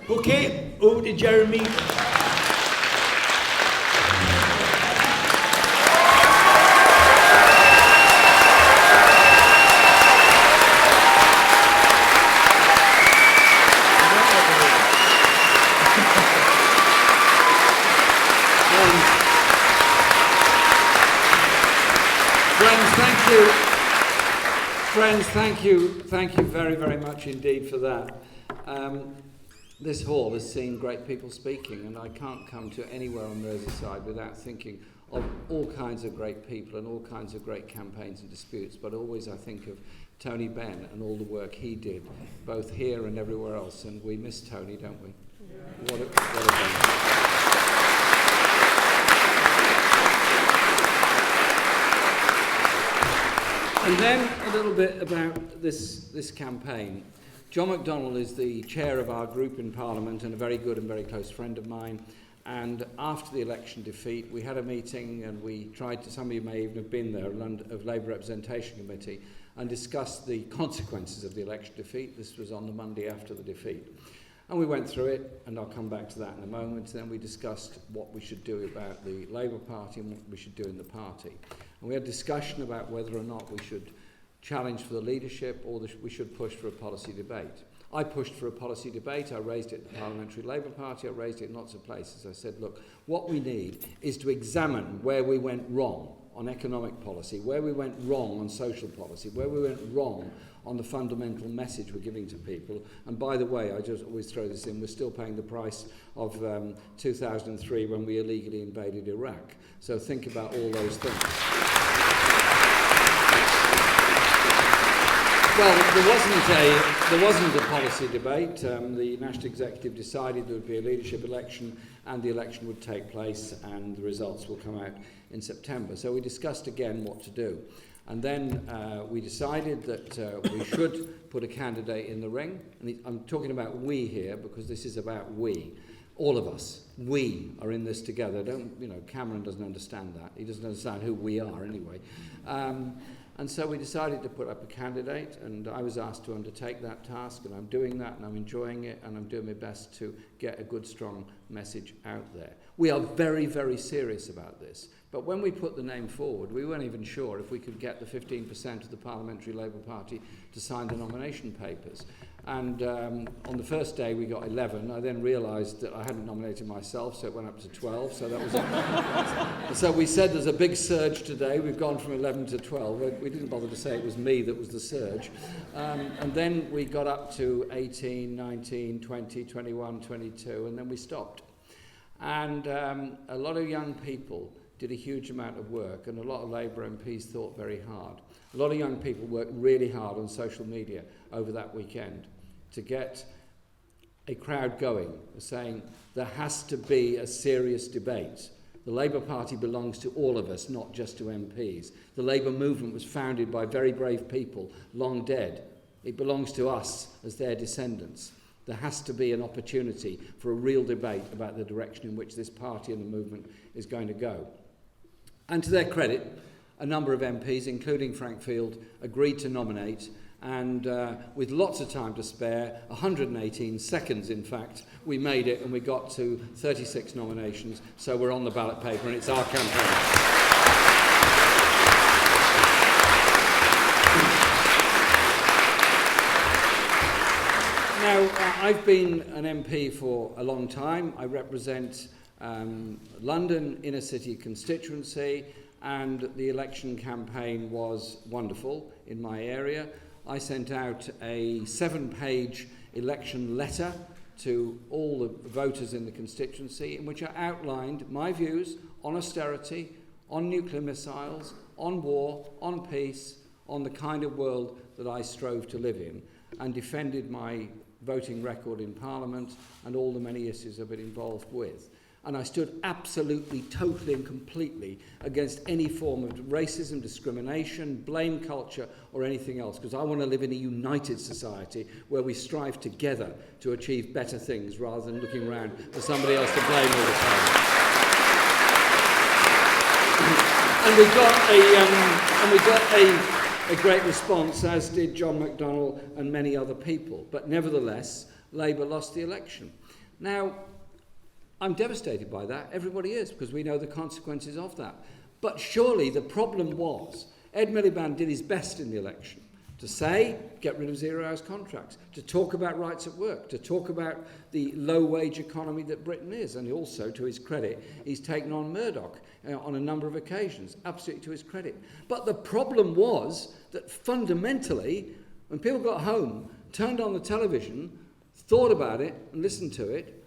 Okay, over to Jeremy. Friends, thank you very, very much indeed for that. This hall has seen great people speaking, and I can't come to anywhere on Merseyside without thinking of all kinds of great people and all kinds of great campaigns and disputes, but always I think of Tony Benn and all the work he did, both here and everywhere else, and we miss Tony, don't we? Yeah. What a And then a little bit about this campaign. John McDonnell is the chair of our group in Parliament and a very good and very close friend of mine. And after the election defeat, we had a meeting and we tried to, some of you may even have been there, of Labour Representation Committee, and discussed the consequences of the election defeat. This was on the Monday after the defeat. And we went through it, and I'll come back to that in a moment. Then we discussed what we should do about the Labour Party and what we should do in the party. And we had discussion about whether or not we should challenge for the leadership or we should push for a policy debate. I pushed for a policy debate. I raised it at the Parliamentary Labour Party. I raised it in lots of places. I said, look, what we need is to examine where we went wrong on economic policy, where we went wrong on social policy, where we went wrong on the fundamental message we're giving to people. And by the way, I just always throw this in, we're still paying the price of 2003 when we illegally invaded Iraq. So think about all those things. Well, there wasn't a policy debate. The National Executive decided there would be a leadership election and the election would take place and the results will come out in September. So we discussed again what to do. And then we decided that we should put a candidate in the ring. And I'm talking about we here because this is about we. All of us. We are in this together. Cameron doesn't understand that. He doesn't understand who we are anyway. And so we decided to put up a candidate, and I was asked to undertake that task, and I'm doing that, and I'm enjoying it, and I'm doing my best to get a good, strong message out there. We are very, very serious about this. But when we put the name forward, we weren't even sure if we could get the 15% of the Parliamentary Labour Party to sign the nomination papers. And on the first day we got 11. I then realised that I hadn't nominated myself, so it went up to 12. So that was so we said there's a big surge today. We've gone from 11 to 12. We didn't bother to say it was me that was the surge. And then we got up to 18, 19, 20, 21, 22, and then we stopped. And a lot of young people did a huge amount of work, and a lot of Labour MPs thought very hard. A lot of young people worked really hard on social media over that weekend to get a crowd going, saying there has to be a serious debate. The Labour Party belongs to all of us, not just to MPs. The Labour movement was founded by very brave people, long dead. It belongs to us as their descendants. There has to be an opportunity for a real debate about the direction in which this party and the movement is going to go. And to their credit, a number of MPs, including Frank Field, agreed to nominate, and with lots of time to spare, 118 seconds in fact, we made it and we got to 36 nominations, so we're on the ballot paper and it's our campaign. Now, I've been an MP for a long time. I represent London inner city constituency, and the election campaign was wonderful in my area. I sent out a 7-page election letter to all the voters in the constituency in which I outlined my views on austerity, on nuclear missiles, on war, on peace, on the kind of world that I strove to live in, and defended my voting record in Parliament and all the many issues I've been involved with. And I stood absolutely, totally and completely against any form of racism, discrimination, blame culture or anything else, because I want to live in a united society where we strive together to achieve better things rather than looking around for somebody else to blame all the time. And we got a great response, as did John McDonnell and many other people. But nevertheless, Labour lost the election. Now, I'm devastated by that. Everybody is, because we know the consequences of that. But surely the problem was, Ed Miliband did his best in the election to say, get rid of zero-hours contracts, to talk about rights at work, to talk about the low-wage economy that Britain is. And also, to his credit, he's taken on Murdoch on a number of occasions, absolutely to his credit. But the problem was that fundamentally, when people got home, turned on the television, thought about it and listened to it,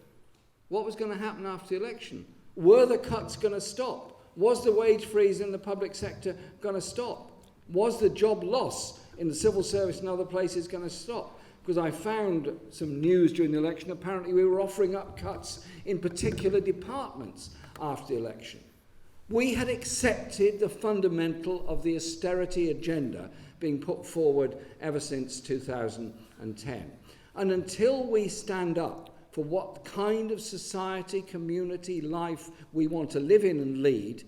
what was going to happen after the election? Were the cuts going to stop? Was the wage freeze in the public sector going to stop? Was the job loss in the civil service and other places going to stop? Because I found some news during the election, apparently we were offering up cuts in particular departments after the election. We had accepted the fundamental of the austerity agenda being put forward ever since 2010. And until we stand up for what kind of society, community, life we want to live in and lead,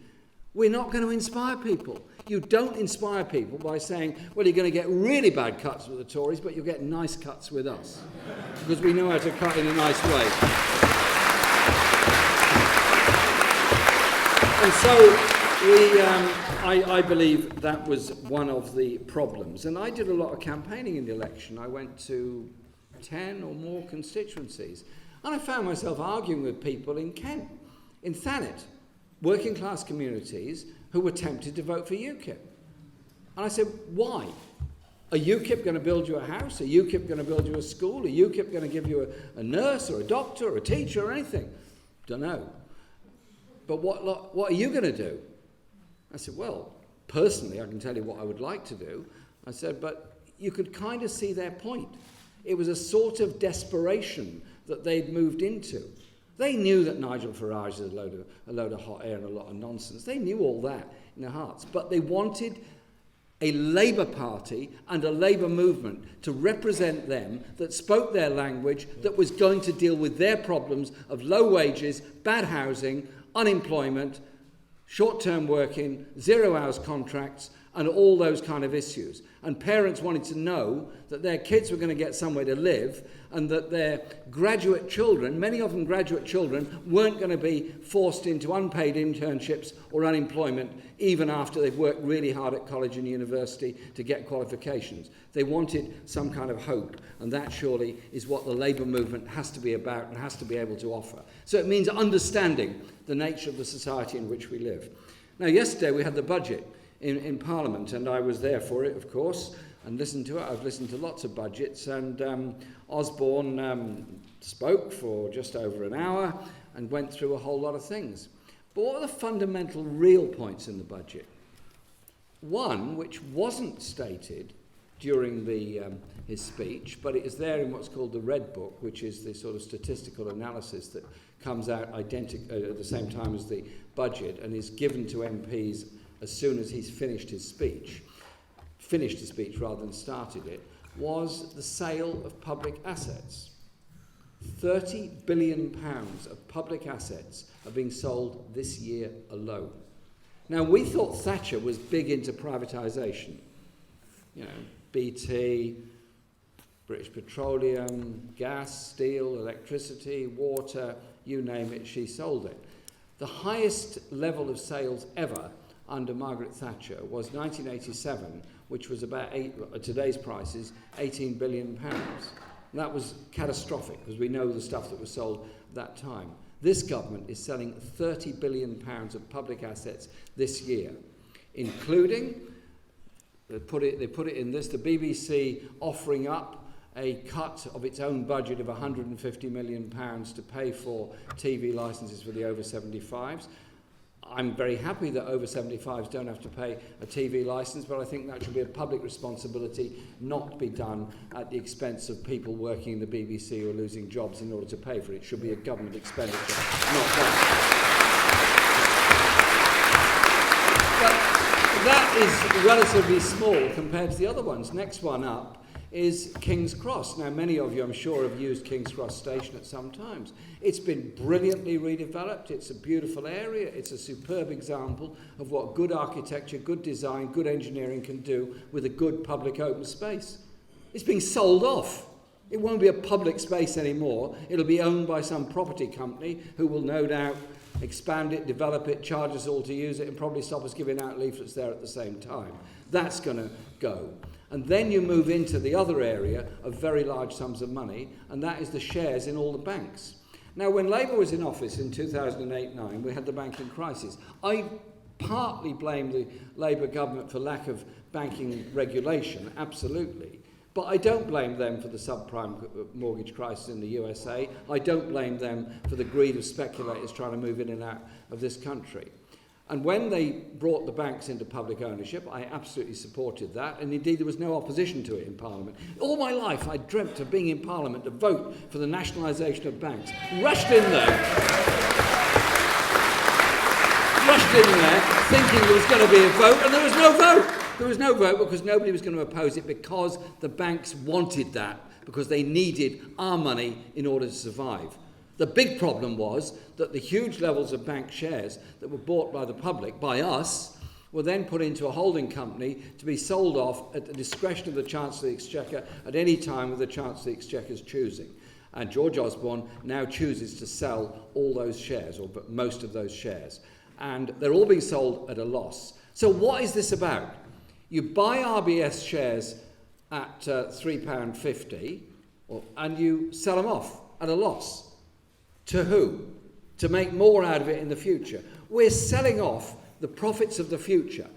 we're not going to inspire people. You don't inspire people by saying, well, you're going to get really bad cuts with the Tories, but you'll get nice cuts with us. Because we know how to cut in a nice way. And so I believe that was one of the problems. And I did a lot of campaigning in the election. I went to 10 or more constituencies. And I found myself arguing with people in Kent, in Thanet, working class communities who were tempted to vote for UKIP. And I said, why? Are UKIP going to build you a house? Are UKIP going to build you a school? Are UKIP going to give you a nurse or a doctor or a teacher or anything? Don't know. But what are you going to do? I said, well, personally, I can tell you what I would like to do. I said, but you could kind of see their point. It was a sort of desperation that they'd moved into. They knew that Nigel Farage is a load of hot air and a lot of nonsense. They knew all that in their hearts. But they wanted a Labour Party and a Labour movement to represent them, that spoke their language, that was going to deal with their problems of low wages, bad housing, unemployment, short-term working, zero-hours contracts, and all those kind of issues. And parents wanted to know that their kids were going to get somewhere to live, and that their graduate children, many of them graduate children, weren't going to be forced into unpaid internships or unemployment even after they've worked really hard at college and university to get qualifications. They wanted some kind of hope, and that surely is what the Labour movement has to be about and has to be able to offer. So it means understanding the nature of the society in which we live. Now, yesterday we had the budget in Parliament, and I was there for it, of course, and listened to it. I've listened to lots of budgets, and Osborne spoke for just over an hour and went through a whole lot of things. But what are the fundamental real points in the budget? One, which wasn't stated during his speech, but it is there in what's called the Red Book, which is the sort of statistical analysis that comes out at the same time as the budget and is given to MPs as soon as he's finished his speech rather than started it, was the sale of public assets. £30 billion of public assets are being sold this year alone. Now, we thought Thatcher was big into privatisation. You know, BT, British Petroleum, gas, steel, electricity, water, you name it, she sold it. The highest level of sales ever under Margaret Thatcher was 1987, which was about, today's prices, £18 billion. And that was catastrophic, because we know the stuff that was sold at that time. This government is selling £30 billion of public assets this year, including, they put it in this, the BBC offering up a cut of its own budget of £150 million to pay for TV licences for the over 75s. I'm very happy that over 75s don't have to pay a TV licence, but I think that should be a public responsibility, not be done at the expense of people working in the BBC who are losing jobs in order to pay for it. It should be a government expenditure, not that. But that is relatively small compared to the other ones. Next one up is King's Cross. Now, many of you, I'm sure, have used King's Cross Station at some times. It's been brilliantly redeveloped. It's a beautiful area. It's a superb example of what good architecture, good design, good engineering can do with a good public open space. It's being sold off. It won't be a public space anymore. It'll be owned by some property company who will no doubt expand it, develop it, charge us all to use it, and probably stop us giving out leaflets there at the same time. That's going to go. And then you move into the other area of very large sums of money, and that is the shares in all the banks. Now, when Labour was in office in 2008-9, we had the banking crisis. I partly blame the Labour government for lack of banking regulation, absolutely. But I don't blame them for the subprime mortgage crisis in the USA. I don't blame them for the greed of speculators trying to move in and out of this country. And when they brought the banks into public ownership, I absolutely supported that. And indeed, there was no opposition to it in Parliament. All my life, I dreamt of being in Parliament to vote for the nationalisation of banks. Rushed in there, thinking there was going to be a vote, and there was no vote. There was no vote because nobody was going to oppose it, because the banks wanted that, because they needed our money in order to survive. The big problem was that the huge levels of bank shares that were bought by the public, by us, were then put into a holding company to be sold off at the discretion of the Chancellor of the Exchequer at any time with the Chancellor of the Exchequer's choosing. And George Osborne now chooses to sell all those shares, or most of those shares. And they're all being sold at a loss. So what is this about? You buy RBS shares at £3.50 and you sell them off at a loss. To who? To make more out of it in the future. We're selling off the profits of the future.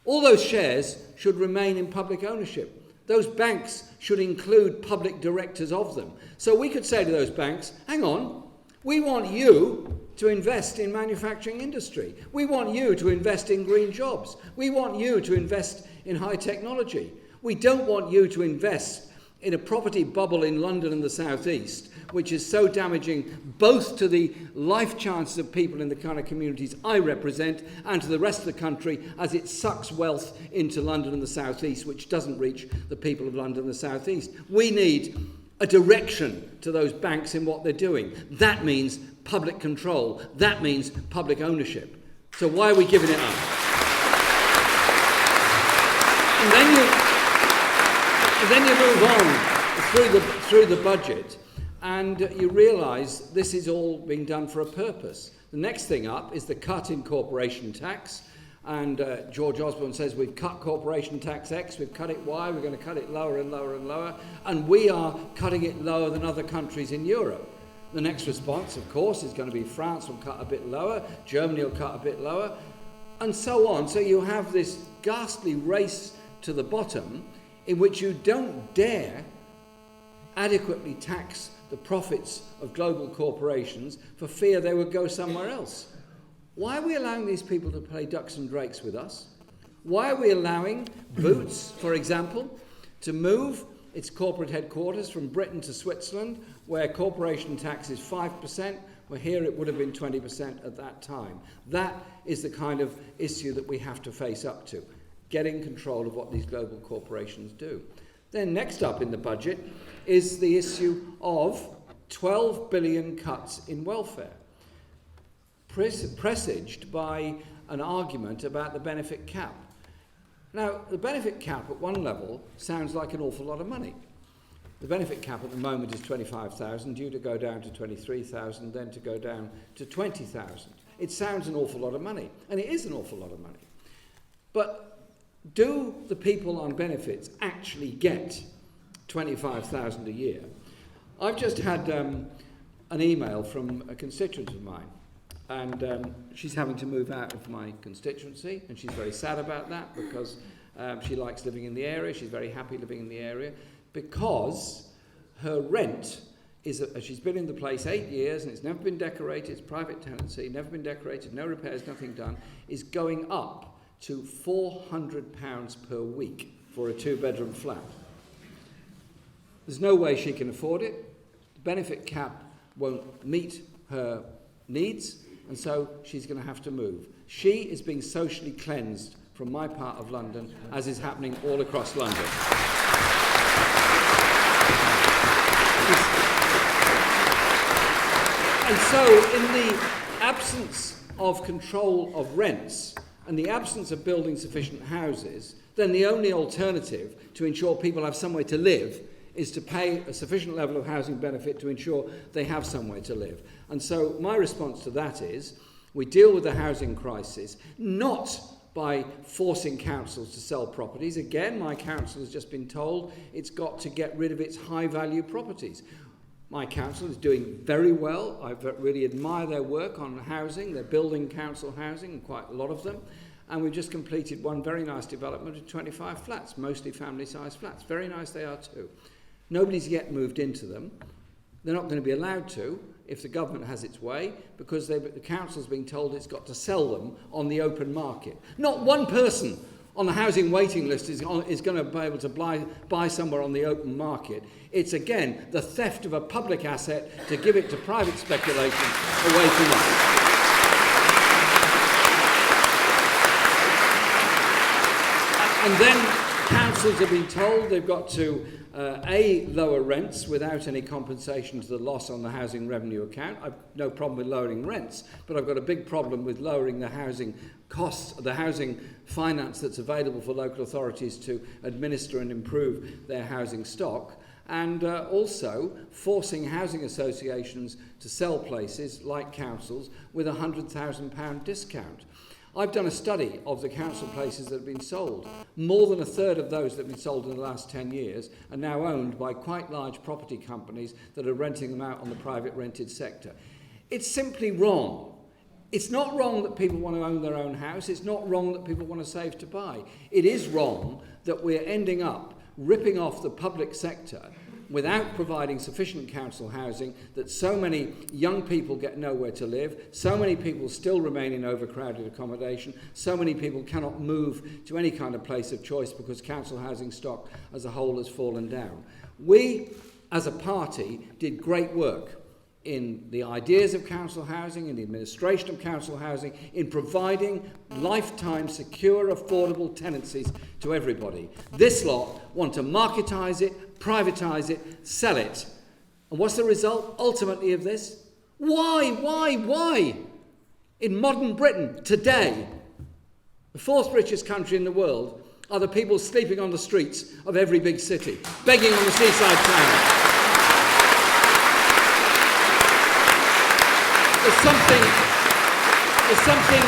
All those shares should remain in public ownership. Those banks should include public directors of them. So we could say to those banks, hang on, we want you to invest in manufacturing industry. We want you to invest in green jobs. We want you to invest in high technology. We don't want you to invest in a property bubble in London and the South East, which is so damaging both to the life chances of people in the kind of communities I represent and to the rest of the country, as it sucks wealth into London and the South East, which doesn't reach the people of London and the South East. We need a direction to those banks in what they're doing. That means public control. That means public ownership. So why are we giving it up? And then you move on through the budget, and you realise this is all being done for a purpose. The next thing up is the cut in corporation tax. And George Osborne says we've cut corporation tax X, we've cut it Y, we're going to cut it lower and lower and lower, and we are cutting it lower than other countries in Europe. The next response, of course, is going to be France will cut a bit lower, Germany will cut a bit lower, and so on. So you have this ghastly race to the bottom in which you don't dare adequately tax the profits of global corporations for fear they would go somewhere else. Why are we allowing these people to play ducks and drakes with us? Why are we allowing Boots, for example, to move its corporate headquarters from Britain to Switzerland, where corporation tax is 5%, where here it would have been 20% at that time? That is the kind of issue that we have to face up to, getting control of what these global corporations do. Then next up in the budget is the issue of 12 billion cuts in welfare, presaged by an argument about the benefit cap. Now, the benefit cap at one level sounds like an awful lot of money. The benefit cap at the moment is 25,000, due to go down to 23,000, then to go down to 20,000. It sounds an awful lot of money, and it is an awful lot of money. But do the people on benefits actually get 25,000 a year? I've just had an email from a constituent of mine, and she's having to move out of my constituency, and she's very sad about that because she likes living in the area. She's very happy living in the area because her rent is, she's been in the place 8 years and it's never been decorated. It's private tenancy, never been decorated, no repairs, nothing done, is going up to £400 per week for a 2-bedroom flat. There's no way she can afford it. The benefit cap won't meet her needs, and so she's going to have to move. She is being socially cleansed from my part of London, as is happening all across London. And so, in the absence of control of rents and the absence of building sufficient houses, then the only alternative to ensure people have somewhere to live is to pay a sufficient level of housing benefit to ensure they have somewhere to live. And so my response to that is we deal with the housing crisis not by forcing councils to sell properties. Again, my council has just been told it's got to get rid of its high-value properties. My council is doing very well. I really admire their work on housing. They're building council housing, quite a lot of them. And we've just completed one very nice development of 25 flats, mostly family-sized flats. Very nice they are too. Nobody's yet moved into them. They're not going to be allowed to if the government has its way, because the council's being told it's got to sell them on the open market. Not one person on the housing waiting list is going to be able to buy somewhere on the open market. It's, again, the theft of a public asset to give it to private speculation away from us. And then councils have been told they've got to lower rents without any compensation to the loss on the housing revenue account. I've no problem with lowering rents, but I've got a big problem with lowering the housing costs, the housing finance that's available for local authorities to administer and improve their housing stock, and also forcing housing associations to sell places like councils with a £100,000 discount. I've done a study of the council places that have been sold. More than a third of those that have been sold in the last 10 years are now owned by quite large property companies that are renting them out on the private rented sector. It's simply wrong. It's not wrong that people want to own their own house. It's not wrong that people want to save to buy. It is wrong that we're ending up ripping off the public sector without providing sufficient council housing, that so many young people get nowhere to live, so many people still remain in overcrowded accommodation, so many people cannot move to any kind of place of choice because council housing stock as a whole has fallen down. We, as a party, did great work in the ideas of council housing, in the administration of council housing, in providing lifetime secure, affordable tenancies to everybody. This lot want to marketise it, privatise it, sell it. And what's the result, ultimately, of this? Why? In modern Britain, today, the fourth richest country in the world, are the people sleeping on the streets of every big city, begging on the seaside town. There's something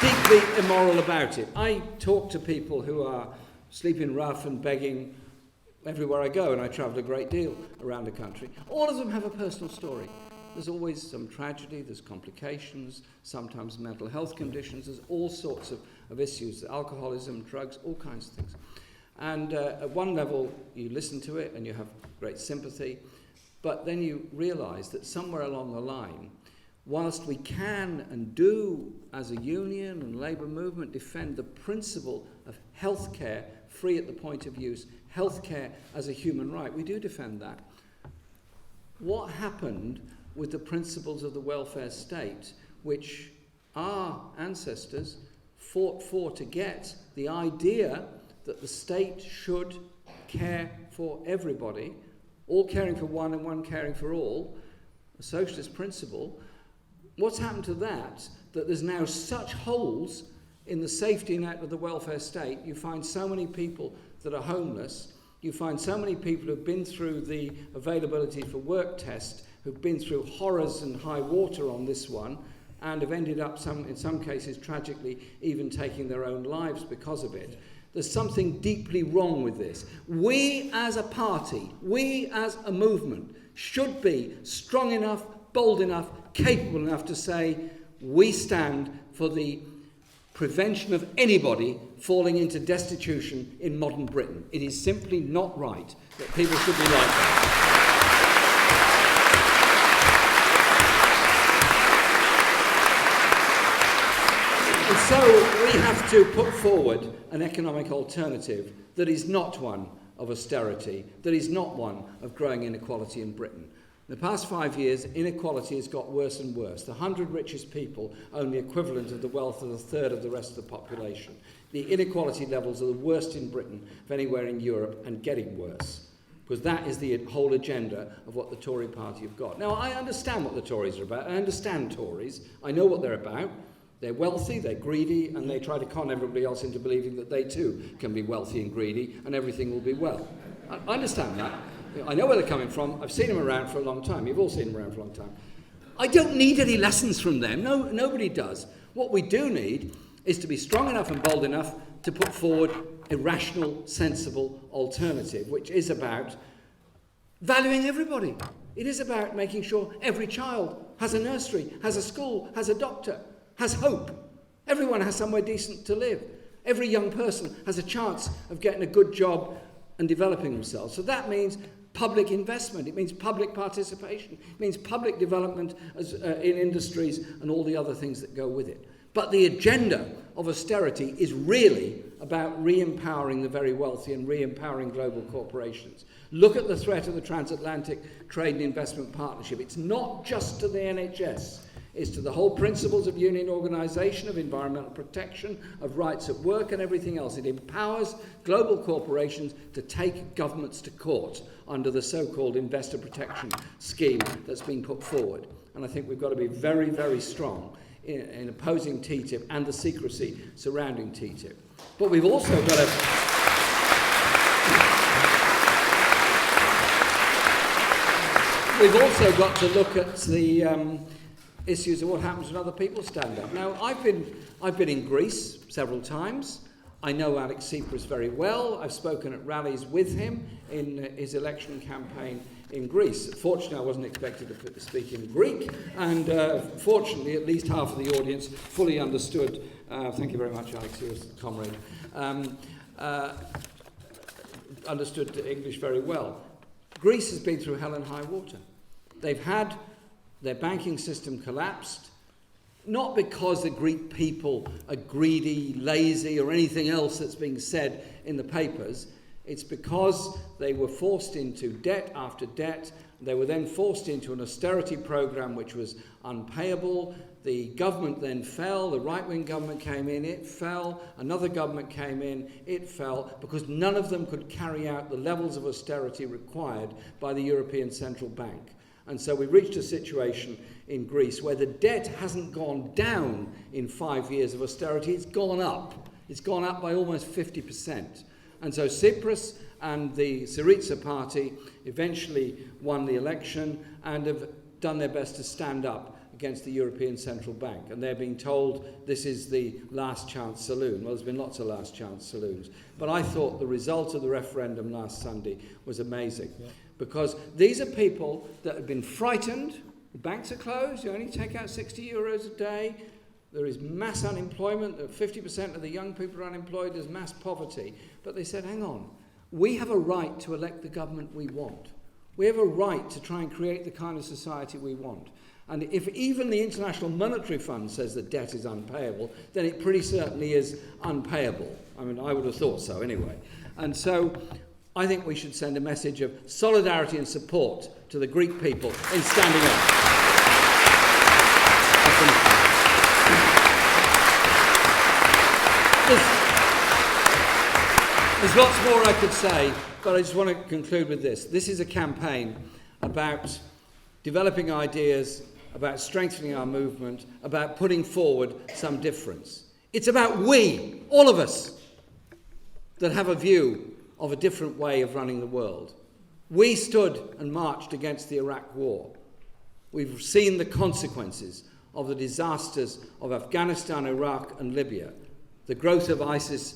deeply immoral about it. I talk to people who are sleeping rough and begging everywhere I go, and I travel a great deal around the country. All of them have a personal story. There's always some tragedy, there's complications, sometimes mental health conditions, there's all sorts of issues, alcoholism, drugs, all kinds of things. And at one level, you listen to it and you have great sympathy, but then you realise that somewhere along the line, whilst we can and do, as a union and labour movement, defend the principle of healthcare free at the point of use, healthcare as a human right, we do defend that. What happened with the principles of the welfare state, which our ancestors fought for to get the idea that the state should care for everybody, all caring for one and one caring for all, a socialist principle? What's happened to that there's now such holes in the safety net of the welfare state? You find so many people that are homeless, you find so many people who've been through the availability for work test, who've been through horrors and high water on this one, and have ended up, in some cases tragically, even taking their own lives because of it. There's something deeply wrong with this. We as a party, we as a movement, should be strong enough, bold enough, capable enough to say we stand for the prevention of anybody falling into destitution in modern Britain. It is simply not right that people should be like that. And so we have to put forward an economic alternative that is not one of austerity, that is not one of growing inequality in Britain. In the past 5 years, inequality has got worse and worse. The 100 richest people own the equivalent of the wealth of a third of the rest of the population. The inequality levels are the worst in Britain of anywhere in Europe, and getting worse, because that is the whole agenda of what the Tory party have got. Now, I understand what the Tories are about. I understand Tories. I know what they're about. They're wealthy, they're greedy, and they try to con everybody else into believing that they too can be wealthy and greedy and everything will be well. I understand that. I know where they're coming from. I've seen them around for a long time. You've all seen them around for a long time. I don't need any lessons from them. No, nobody does. What we do need is to be strong enough and bold enough to put forward a rational, sensible alternative, which is about valuing everybody. It is about making sure every child has a nursery, has a school, has a doctor, has hope. Everyone has somewhere decent to live. Every young person has a chance of getting a good job and developing themselves. So that means public investment. It means public participation. It means public development in industries and all the other things that go with it. But the agenda of austerity is really about re-empowering the very wealthy and re-empowering global corporations. Look at the threat of the Transatlantic Trade and Investment Partnership. It's not just to the NHS. It's to the whole principles of union organisation, of environmental protection, of rights at work and everything else. It empowers global corporations to take governments to court under the so-called investor protection scheme that's been put forward. And I think we've got to be very, very strong in opposing TTIP and the secrecy surrounding TTIP. But we've also got to... We've also got to look at the issues of what happens when other people stand up. Now, I've been in Greece several times. I know Alex Tsipras very well. I've spoken at rallies with him in his election campaign in Greece. Fortunately, I wasn't expected to speak in Greek, and fortunately, at least half of the audience fully understood. Thank you very much, Alex, you was a comrade. Understood English very well. Greece has been through hell and high water. They've had their banking system collapsed, not because the Greek people are greedy, lazy, or anything else that's being said in the papers. It's because they were forced into debt after debt. They were then forced into an austerity program which was unpayable. The government then fell. The right-wing government came in, it fell. Another government came in, it fell, because none of them could carry out the levels of austerity required by the European Central Bank. And so we reached a situation in Greece where the debt hasn't gone down in 5 years of austerity, it's gone up. It's gone up by almost 50%. And so Tsipras and the Syriza party eventually won the election and have done their best to stand up against the European Central Bank. And they're being told this is the last chance saloon. Well, there's been lots of last chance saloons. But I thought the result of the referendum last Sunday was amazing. Yeah. Because these are people that have been frightened. The banks are closed. You only take out 60 euros a day. There is mass unemployment. 50% of the young people are unemployed. There's mass poverty. But they said, hang on. We have a right to elect the government we want. We have a right to try and create the kind of society we want. And if even the International Monetary Fund says that debt is unpayable, then it pretty certainly is unpayable. I mean, I would have thought so anyway. And so I think we should send a message of solidarity and support to the Greek people in standing up. There's lots more I could say, but I just want to conclude with this. This is a campaign about developing ideas, about strengthening our movement, about putting forward some difference. It's about we, all of us, that have a view of a different way of running the world. We stood and marched against the Iraq war. We've seen the consequences of the disasters of Afghanistan, Iraq and Libya. The growth of ISIL,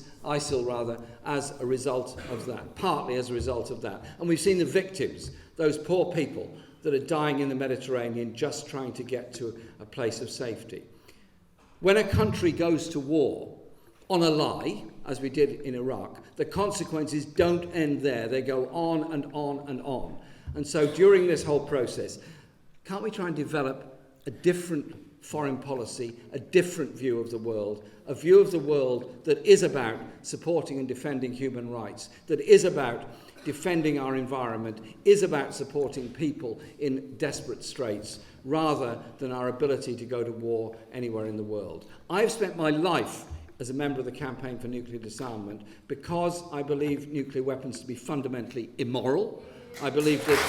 as a result of that, partly as a result of that. And we've seen the victims, those poor people that are dying in the Mediterranean just trying to get to a place of safety. When a country goes to war on a lie, as we did in Iraq, the consequences don't end there. They go on and on and on. And so during this whole process, can't we try and develop a different foreign policy, a different view of the world, a view of the world that is about supporting and defending human rights, that is about defending our environment, is about supporting people in desperate straits, rather than our ability to go to war anywhere in the world. I've spent my life as a member of the Campaign for Nuclear Disarmament because I believe nuclear weapons to be fundamentally immoral. I believe that...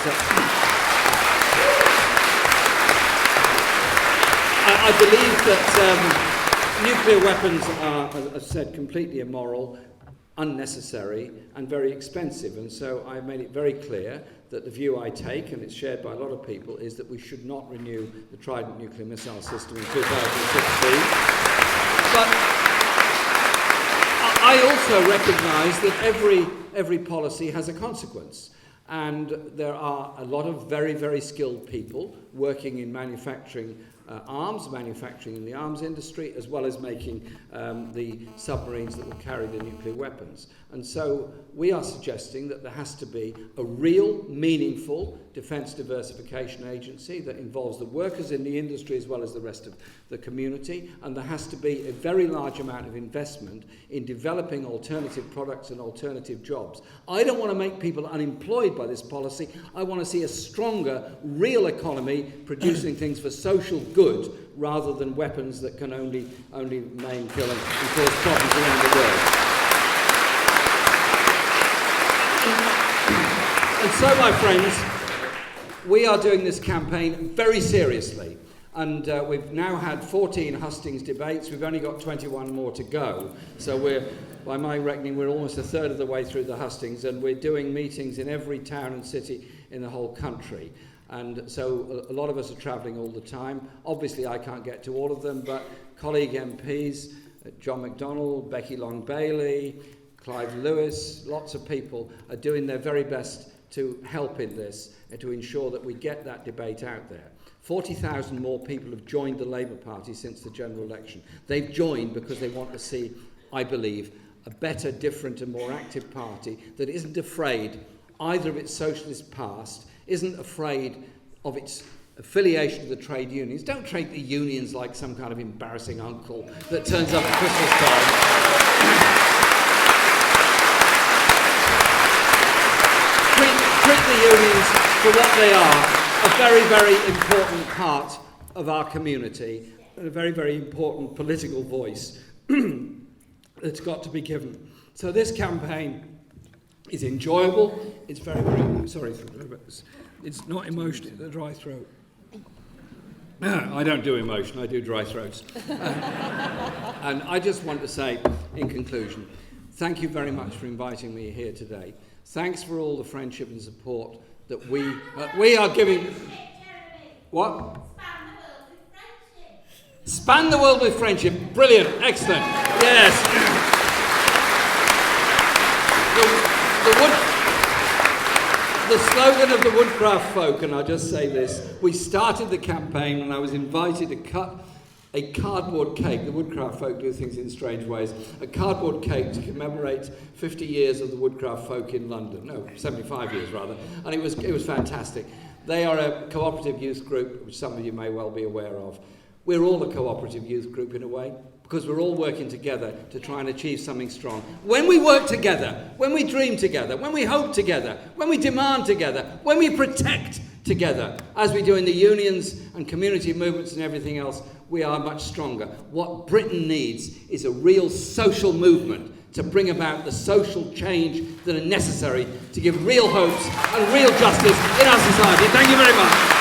I believe that nuclear weapons are, as I said, completely immoral. unnecessary and very expensive. And so I made it very clear that the view I take, and it's shared by a lot of people, is that we should not renew the Trident nuclear missile system in 2016. But I also recognise that every policy has a consequence. And there are a lot of very, very skilled people working in manufacturing manufacturing in the arms industry, as well as making the submarines that will carry the nuclear weapons. And so we are suggesting that there has to be a real, meaningful defence diversification agency that involves the workers in the industry as well as the rest of the community, and there has to be a very large amount of investment in developing alternative products and alternative jobs. I don't want to make people unemployed by this policy. I want to see a stronger, real economy producing things for social good rather than weapons that can only maim, kill and cause problems around the world. And so, my friends, we are doing this campaign very seriously. And we've now had 14 hustings debates. We've only got 21 more to go. So by my reckoning, we're almost a third of the way through the hustings, and we're doing meetings in every town and city in the whole country. And so a lot of us are travelling all the time. Obviously, I can't get to all of them, but colleague MPs, John McDonnell, Becky Long-Bailey, Clive Lewis, lots of people are doing their very best to help in this and to ensure that we get that debate out there. 40,000 more people have joined the Labour Party since the general election. They've joined because they want to see, I believe, a better, different and more active party that isn't afraid either of its socialist past, isn't afraid of its affiliation to the trade unions. Don't treat the unions like some kind of embarrassing uncle that turns up at Christmas time. Treat the unions for what they are, a very, very important part of our community, and a very, very important political voice that's got to be given. So this campaign is enjoyable. It's very, very, sorry, it's not emotion, it's a dry throat. I don't do emotion, I do dry throats. And I just want to say, in conclusion, thank you very much for inviting me here today. Thanks for all the friendship and support that we are giving. What? Span the world with friendship. Brilliant. Excellent. Yes. The slogan of the Woodcraft folk, and I'll just say this, we started the campaign when I was invited to cut a cardboard cake. The Woodcraft folk do things in strange ways. A cardboard cake to commemorate 50 years of the Woodcraft folk in London. No, 75 years rather. And it was fantastic. They are a cooperative youth group, which some of you may well be aware of. We're all a cooperative youth group in a way, because we're all working together to try and achieve something strong. When we work together, when we dream together, when we hope together, when we demand together, when we protect together, as we do in the unions and community movements and everything else, we are much stronger. What Britain needs is a real social movement to bring about the social change that are necessary to give real hopes and real justice in our society. Thank you very much.